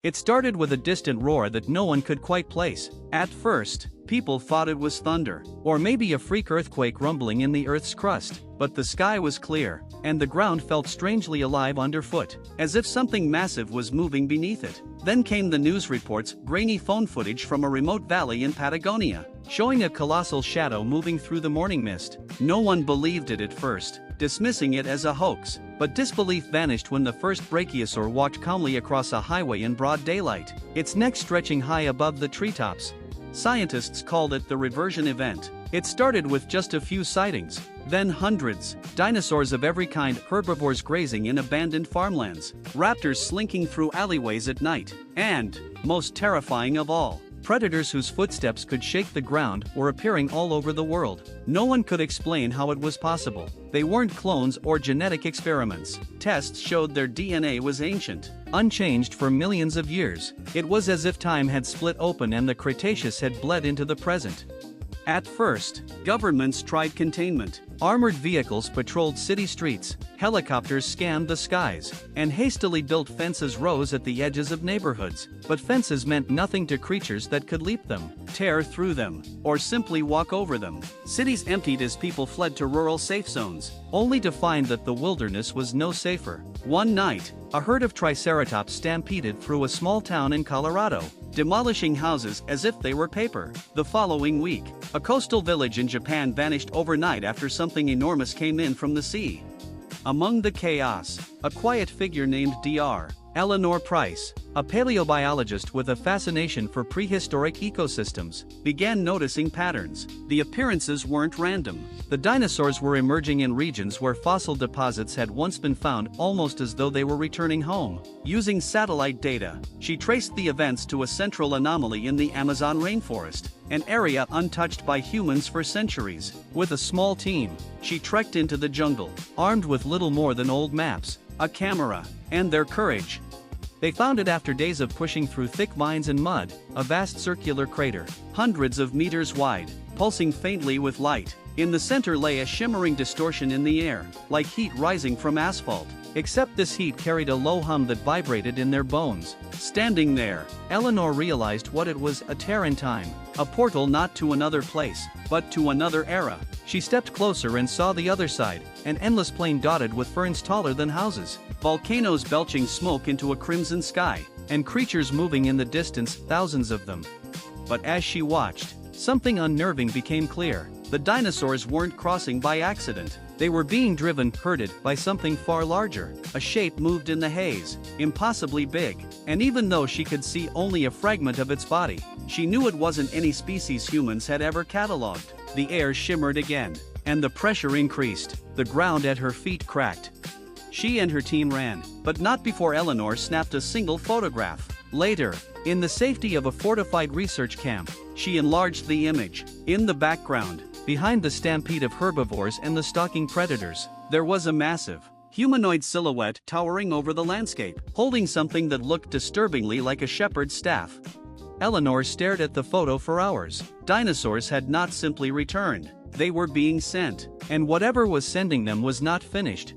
It started with a distant roar that no one could quite place. At first, people thought it was thunder, or maybe a freak earthquake rumbling in the Earth's crust, but the sky was clear, and the ground felt strangely alive underfoot, as if something massive was moving beneath it. Then came the news reports, grainy phone footage from a remote valley in Patagonia, showing a colossal shadow moving through the morning mist. No one believed it at first, dismissing it as a hoax, but disbelief vanished when the first brachiosaur walked calmly across a highway in broad daylight, its neck stretching high above the treetops. Scientists called it the reversion event. It started with just a few sightings, then hundreds, dinosaurs of every kind, herbivores grazing in abandoned farmlands, raptors slinking through alleyways at night, and, most terrifying of all, predators whose footsteps could shake the ground were appearing all over the world. No one could explain how it was possible. They weren't clones or genetic experiments. Tests showed their DNA was ancient, unchanged for millions of years. It was as if time had split open and the Cretaceous had bled into the present. At first, governments tried containment. Armored vehicles patrolled city streets, helicopters scanned the skies, and hastily built fences rose at the edges of neighborhoods. But fences meant nothing to creatures that could leap them, tear through them, or simply walk over them. Cities emptied as people fled to rural safe zones, only to find that the wilderness was no safer. One night, a herd of triceratops stampeded through a small town in Colorado, demolishing houses as if they were paper. The following week, a coastal village in Japan vanished overnight after something enormous came in from the sea. Among the chaos, a quiet figure named Dr. Eleanor Price, a paleobiologist with a fascination for prehistoric ecosystems, began noticing patterns. The appearances weren't random. The dinosaurs were emerging in regions where fossil deposits had once been found, almost as though they were returning home. Using satellite data, she traced the events to a central anomaly in the Amazon rainforest, an area untouched by humans for centuries. With a small team, she trekked into the jungle, armed with little more than old maps, a camera, and their courage. They found it after days of pushing through thick vines and mud, a vast circular crater, hundreds of meters wide, pulsing faintly with light. In the center lay a shimmering distortion in the air, like heat rising from asphalt. Except this heat carried a low hum that vibrated in their bones. Standing there, Eleanor realized what it was: a tear in time, a portal not to another place, but to another era. She stepped closer and saw the other side, an endless plain dotted with ferns taller than houses, volcanoes belching smoke into a crimson sky, and creatures moving in the distance, thousands of them. But as she watched, something unnerving became clear. The dinosaurs weren't crossing by accident. They were being driven, herded, by something far larger. A shape moved in the haze, impossibly big, and even though she could see only a fragment of its body, she knew it wasn't any species humans had ever catalogued. The air shimmered again, and the pressure increased. The ground at her feet cracked. She and her team ran, but not before Eleanor snapped a single photograph. Later, in the safety of a fortified research camp, she enlarged the image. In the background, behind the stampede of herbivores and the stalking predators, there was a massive, humanoid silhouette towering over the landscape, holding something that looked disturbingly like a shepherd's staff. Eleanor stared at the photo for hours. Dinosaurs had not simply returned. They were being sent, and whatever was sending them was not finished.